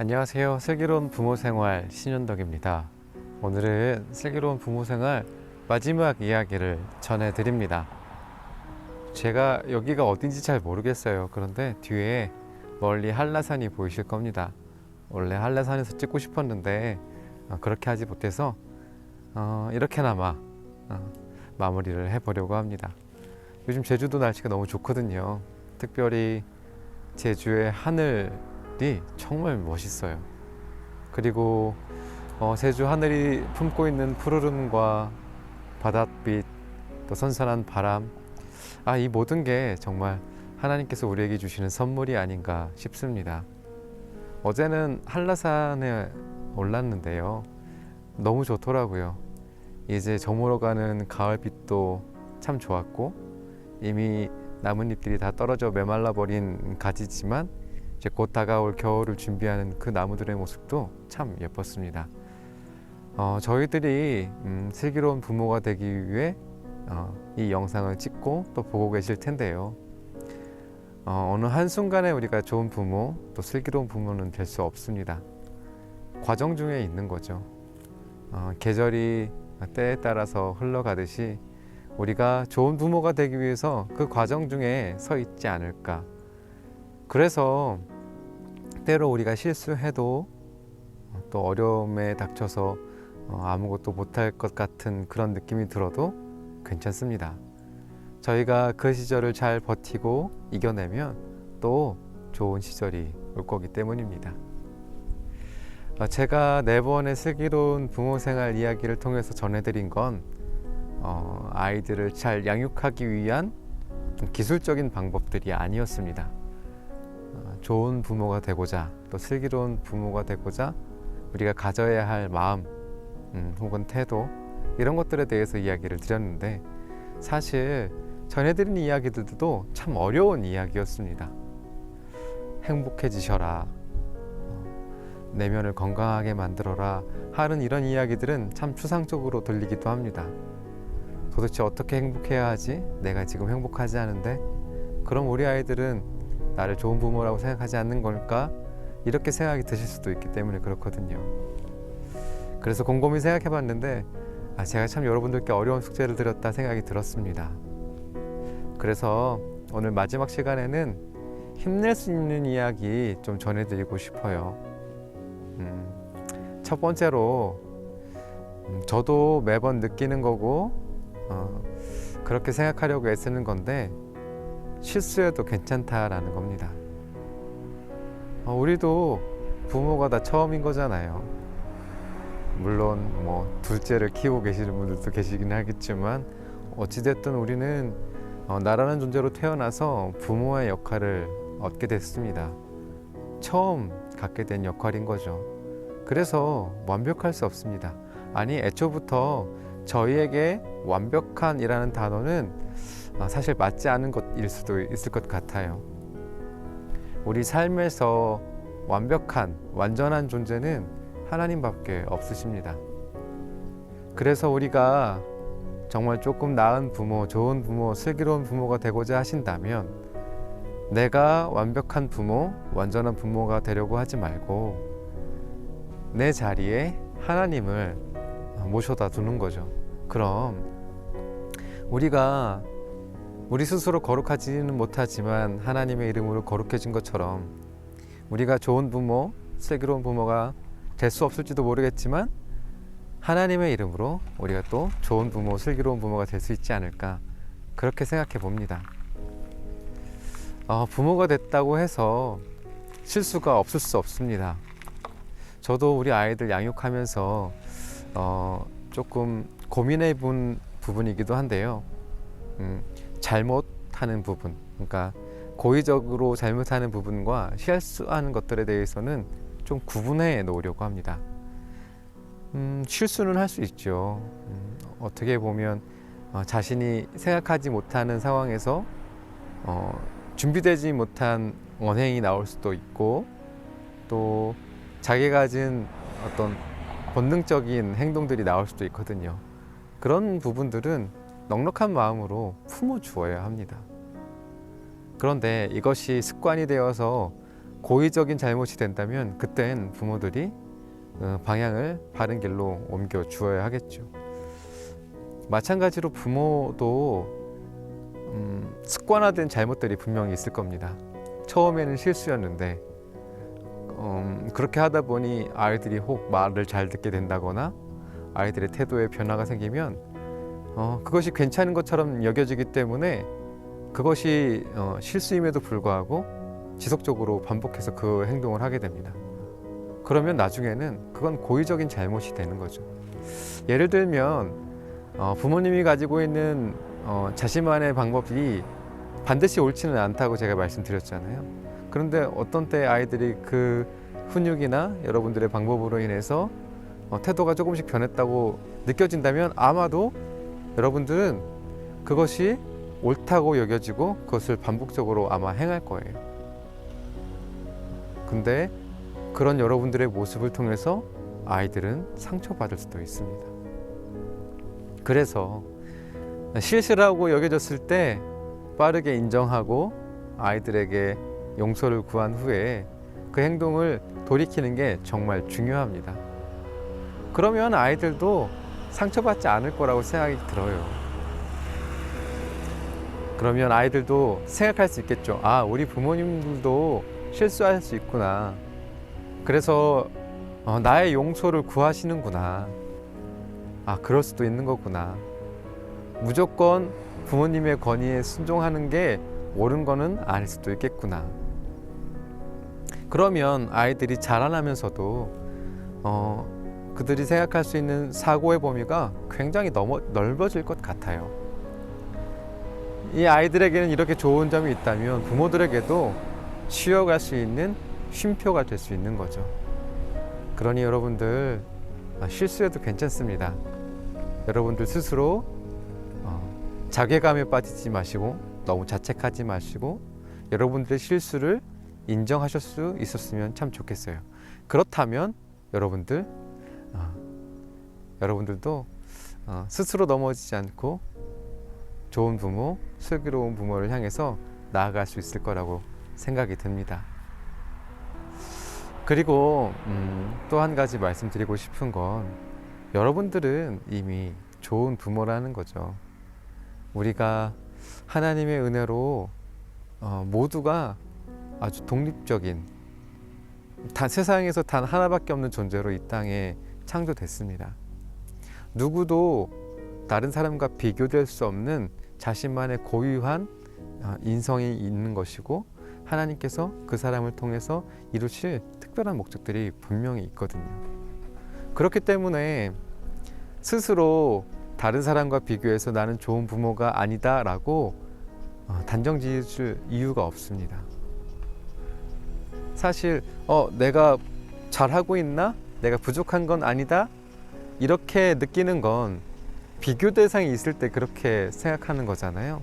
안녕하세요. 슬기로운 부모생활 신윤덕입니다. 오늘은 슬기로운 부모생활 마지막 이야기를 전해드립니다. 제가 여기가 어딘지 잘 모르겠어요. 그런데 뒤에 멀리 한라산이 보이실 겁니다. 원래 한라산에서 찍고 싶었는데 그렇게 하지 못해서 이렇게나마 마무리를 해보려고 합니다. 요즘 제주도 날씨가 너무 좋거든요. 특별히 제주의 하늘이 정말 멋있어요. 그리고 제주 하늘이 품고 있는 푸르름과 바닷빛, 또 선선한 바람, 이 모든 게 정말 하나님께서 우리에게 주시는 선물이 아닌가 싶습니다. 어제는 한라산에 올랐는데요. 너무 좋더라고요. 이제 저물어가는 가을빛도 참 좋았고, 이미 나뭇잎들이 다 떨어져 메말라 버린 가지지만 이제 곧 다가올 겨울을 준비하는 그 나무들의 모습도 참 예뻤습니다. 저희들이 슬기로운 부모가 되기 위해 이 영상을 찍고 또 보고 계실 텐데요. 어느 한순간에 우리가 좋은 부모, 또 슬기로운 부모는 될 수 없습니다. 과정 중에 있는 거죠. 계절이 때에 따라서 흘러가듯이 우리가 좋은 부모가 되기 위해서 그 과정 중에 서 있지 않을까. 그래서 때로 우리가 실수해도 또 어려움에 닥쳐서 아무것도 못할 것 같은 그런 느낌이 들어도 괜찮습니다. 저희가 그 시절을 잘 버티고 이겨내면 또 좋은 시절이 올 거기 때문입니다. 제가 4번의 슬기로운 부모 생활 이야기를 통해서 전해드린 건 아이들을 잘 양육하기 위한 기술적인 방법들이 아니었습니다. 좋은 부모가 되고자, 또 슬기로운 부모가 되고자 우리가 가져야 할 마음, 혹은 태도, 이런 것들에 대해서 이야기를 드렸는데, 사실 전해드린 이야기들도 참 어려운 이야기였습니다. 행복해지셔라, 내면을 건강하게 만들어라 하는 이런 이야기들은 참 추상적으로 들리기도 합니다. 도대체 어떻게 행복해야 하지? 내가 지금 행복하지 않은데? 그럼 우리 아이들은 나를 좋은 부모라고 생각하지 않는 걸까? 이렇게 생각이 드실 수도 있기 때문에 그렇거든요. 그래서 곰곰이 생각해 봤는데 제가 참 여러분들께 어려운 숙제를 드렸다 생각이 들었습니다. 그래서 오늘 마지막 시간에는 힘낼 수 있는 이야기 좀 전해드리고 싶어요. 첫 번째로 저도 매번 느끼는 거고 그렇게 생각하려고 애쓰는 건데, 실수해도 괜찮다라는 겁니다. 우리도 부모가 다 처음인 거잖아요. 물론 둘째를 키우고 계시는 분들도 계시긴 하겠지만, 어찌됐든 우리는 나라는 존재로 태어나서 부모의 역할을 얻게 됐습니다. 처음 갖게 된 역할인 거죠. 그래서 완벽할 수 없습니다. 아니, 애초부터 저희에게 완벽한이라는 단어는 사실 맞지 않은 것일 수도 있을 것 같아요. 우리 삶에서 완벽한, 완전한 존재는 하나님밖에 없으십니다. 그래서 우리가 정말 조금 나은 부모, 좋은 부모, 슬기로운 부모가 되고자 하신다면, 내가 완벽한 부모, 완전한 부모가 되려고 하지 말고 내 자리에 하나님을 모셔다 두는 거죠. 그럼 우리가 우리 스스로 거룩하지는 못하지만 하나님의 이름으로 거룩해진 것처럼, 우리가 좋은 부모, 슬기로운 부모가 될 수 없을지도 모르겠지만 하나님의 이름으로 우리가 또 좋은 부모, 슬기로운 부모가 될 수 있지 않을까, 그렇게 생각해 봅니다. 부모가 됐다고 해서 실수가 없을 수 없습니다. 저도 우리 아이들 양육하면서 조금 고민해 본 부분이기도 한데요. 잘못하는 부분, 그러니까 고의적으로 잘못하는 부분과 실수하는 것들에 대해서는 좀 구분해 놓으려고 합니다. 실수는 할 수 있죠. 어떻게 보면 자신이 생각하지 못하는 상황에서 준비되지 못한 언행이 나올 수도 있고, 또 자기가 가진 어떤 본능적인 행동들이 나올 수도 있거든요. 그런 부분들은 넉넉한 마음으로 품어주어야 합니다. 그런데 이것이 습관이 되어서 고의적인 잘못이 된다면 그땐 부모들이 방향을 바른 길로 옮겨 주어야 하겠죠. 마찬가지로 부모도 습관화된 잘못들이 분명히 있을 겁니다. 처음에는 실수였는데 그렇게 하다 보니 아이들이 혹 말을 잘 듣게 된다거나 아이들의 태도에 변화가 생기면 그것이 괜찮은 것처럼 여겨지기 때문에 그것이 실수임에도 불구하고 지속적으로 반복해서 그 행동을 하게 됩니다. 그러면 나중에는 그건 고의적인 잘못이 되는 거죠. 예를 들면 부모님이 가지고 있는 자신만의 방법이 반드시 옳지는 않다고 제가 말씀드렸잖아요. 그런데 어떤 때 아이들이 그 훈육이나 여러분들의 방법으로 인해서 태도가 조금씩 변했다고 느껴진다면 아마도 여러분들은 그것이 옳다고 여겨지고 그것을 반복적으로 아마 행할 거예요. 근데 그런 여러분들의 모습을 통해서 아이들은 상처받을 수도 있습니다. 그래서 실수라고 여겨졌을 때 빠르게 인정하고 아이들에게 용서를 구한 후에 그 행동을 돌이키는 게 정말 중요합니다. 그러면 아이들도 상처받지 않을 거라고 생각이 들어요. 그러면 아이들도 생각할 수 있겠죠. 아, 우리 부모님들도 실수할 수 있구나. 그래서 나의 용서를 구하시는구나. 아, 그럴 수도 있는 거구나. 무조건 부모님의 권위에 순종하는 게 옳은 거는 아닐 수도 있겠구나. 그러면 아이들이 자라나면서도 그들이 생각할 수 있는 사고의 범위가 굉장히 넓어질 것 같아요. 이 아이들에게는 이렇게 좋은 점이 있다면 부모들에게도 쉬어갈 수 있는 쉼표가 될 수 있는 거죠. 그러니 여러분들 실수해도 괜찮습니다. 여러분들 스스로 자괴감에 빠지지 마시고 너무 자책하지 마시고 여러분들의 실수를 인정하실 수 있었으면 참 좋겠어요. 그렇다면 여러분들도 스스로 넘어지지 않고 좋은 부모, 슬기로운 부모를 향해서 나아갈 수 있을 거라고 생각이 듭니다. 그리고 또 한 가지 말씀드리고 싶은 건 여러분들은 이미 좋은 부모라는 거죠. 우리가 하나님의 은혜로 모두가 아주 독립적인 세상에서 단 하나밖에 없는 존재로 이 땅에 창조됐습니다. 누구도 다른 사람과 비교될 수 없는 자신만의 고유한 인성이 있는 것이고 하나님께서 그 사람을 통해서 이루실 특별한 목적들이 분명히 있거든요. 그렇기 때문에 스스로 다른 사람과 비교해서 나는 좋은 부모가 아니다라고 단정 지을 이유가 없습니다. 사실 내가 잘하고 있나? 내가 부족한 건 아니다? 이렇게 느끼는 건 비교 대상이 있을 때 그렇게 생각하는 거잖아요.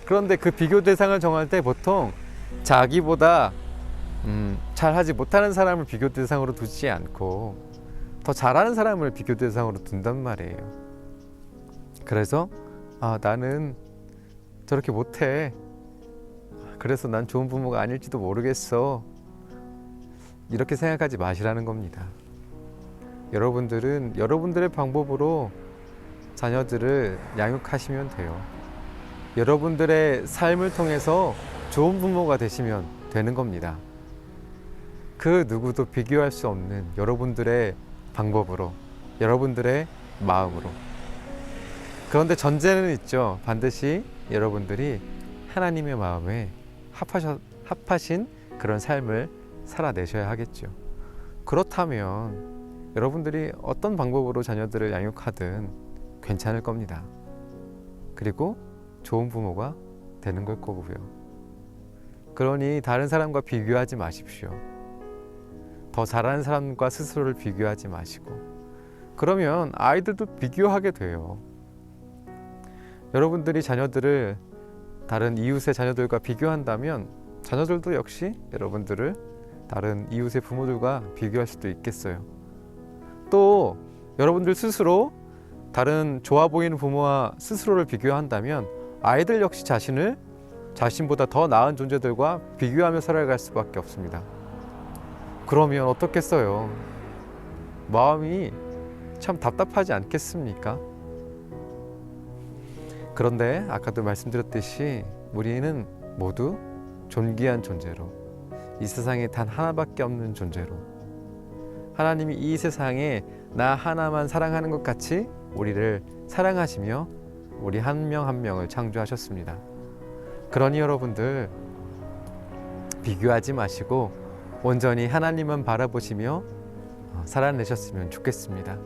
그런데 그 비교 대상을 정할 때 보통 자기보다 잘하지 못하는 사람을 비교 대상으로 두지 않고 더 잘하는 사람을 비교 대상으로 둔단 말이에요. 그래서 나는 저렇게 못해. 그래서 난 좋은 부모가 아닐지도 모르겠어. 이렇게 생각하지 마시라는 겁니다. 여러분들은 여러분들의 방법으로 자녀들을 양육하시면 돼요. 여러분들의 삶을 통해서 좋은 부모가 되시면 되는 겁니다. 그 누구도 비교할 수 없는 여러분들의 방법으로, 여러분들의 마음으로. 그런데 전제는 있죠. 반드시 여러분들이 하나님의 마음에 합하신 그런 삶을 살아내셔야 하겠죠. 그렇다면 여러분들이 어떤 방법으로 자녀들을 양육하든 괜찮을 겁니다. 그리고 좋은 부모가 되는 걸 거고요. 그러니 다른 사람과 비교하지 마십시오. 더 잘하는 사람과 스스로를 비교하지 마시고 그러면 아이들도 비교하게 돼요. 여러분들이 자녀들을 다른 이웃의 자녀들과 비교한다면 자녀들도 역시 여러분들을 다른 이웃의 부모들과 비교할 수도 있겠어요. 또 여러분들 스스로 다른 좋아 보이는 부모와 스스로를 비교한다면 아이들 역시 자신을 자신보다 더 나은 존재들과 비교하며 살아갈 수밖에 없습니다. 그러면 어떻겠어요? 마음이 참 답답하지 않겠습니까? 그런데 아까도 말씀드렸듯이 우리는 모두 존귀한 존재로, 이 세상에 단 하나밖에 없는 존재로, 하나님이 이 세상에 나 하나만 사랑하는 것 같이 우리를 사랑하시며 우리 한 명 한 명을 창조하셨습니다. 그러니 여러분들 비교하지 마시고 온전히 하나님만 바라보시며 살아내셨으면 좋겠습니다.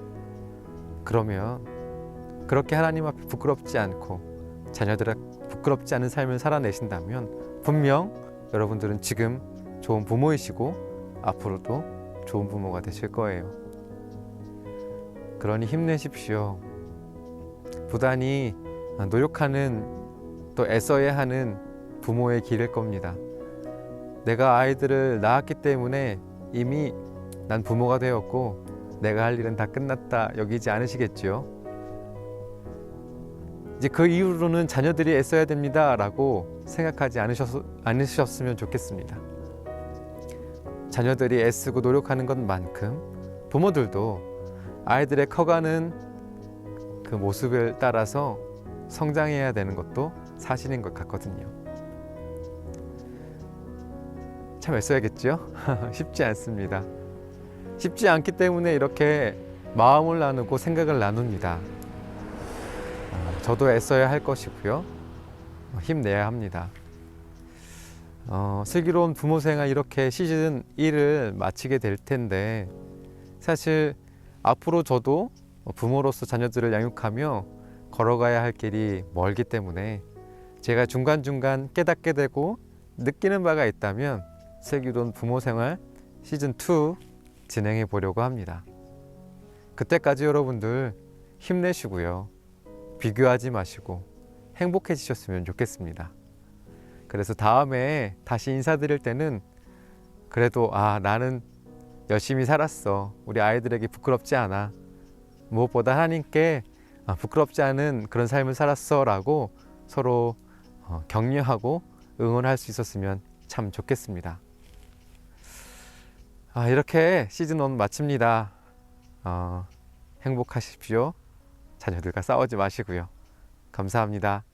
그러면 그렇게 하나님 앞에 부끄럽지 않고 자녀들 앞에 부끄럽지 않은 삶을 살아내신다면 분명 여러분들은 지금 좋은 부모이시고 앞으로도 좋은 부모가 되실 거예요. 그러니 힘내십시오. 부단히 노력하는, 또 애써야 하는 부모의 길일 겁니다. 내가 아이들을 낳았기 때문에 이미 난 부모가 되었고 내가 할 일은 다 끝났다 여기지 않으시겠지요? 이제 그 이후로는 자녀들이 애써야 됩니다 라고 생각하지 않으셨으면 좋겠습니다. 자녀들이 애쓰고 노력하는 것만큼 부모들도 아이들의 커가는 그 모습을 따라서 성장해야 되는 것도 사실인 것 같거든요. 참 애써야겠죠? 쉽지 않습니다. 쉽지 않기 때문에 이렇게 마음을 나누고 생각을 나눕니다. 저도 애써야 할 것이고요. 힘내야 합니다. 슬기로운 부모 생활 이렇게 시즌 1을 마치게 될 텐데, 사실 앞으로 저도 부모로서 자녀들을 양육하며 걸어가야 할 길이 멀기 때문에 제가 중간중간 깨닫게 되고 느끼는 바가 있다면 슬기로운 부모 생활 시즌 2 진행해 보려고 합니다. 그때까지 여러분들 힘내시고요. 비교하지 마시고 행복해지셨으면 좋겠습니다. 그래서 다음에 다시 인사드릴 때는 그래도 나는 열심히 살았어. 우리 아이들에게 부끄럽지 않아. 무엇보다 하나님께 부끄럽지 않은 그런 삶을 살았어 라고 서로 격려하고 응원할 수 있었으면 참 좋겠습니다. 이렇게 시즌 1 마칩니다. 행복하십시오. 자녀들과 싸우지 마시고요. 감사합니다.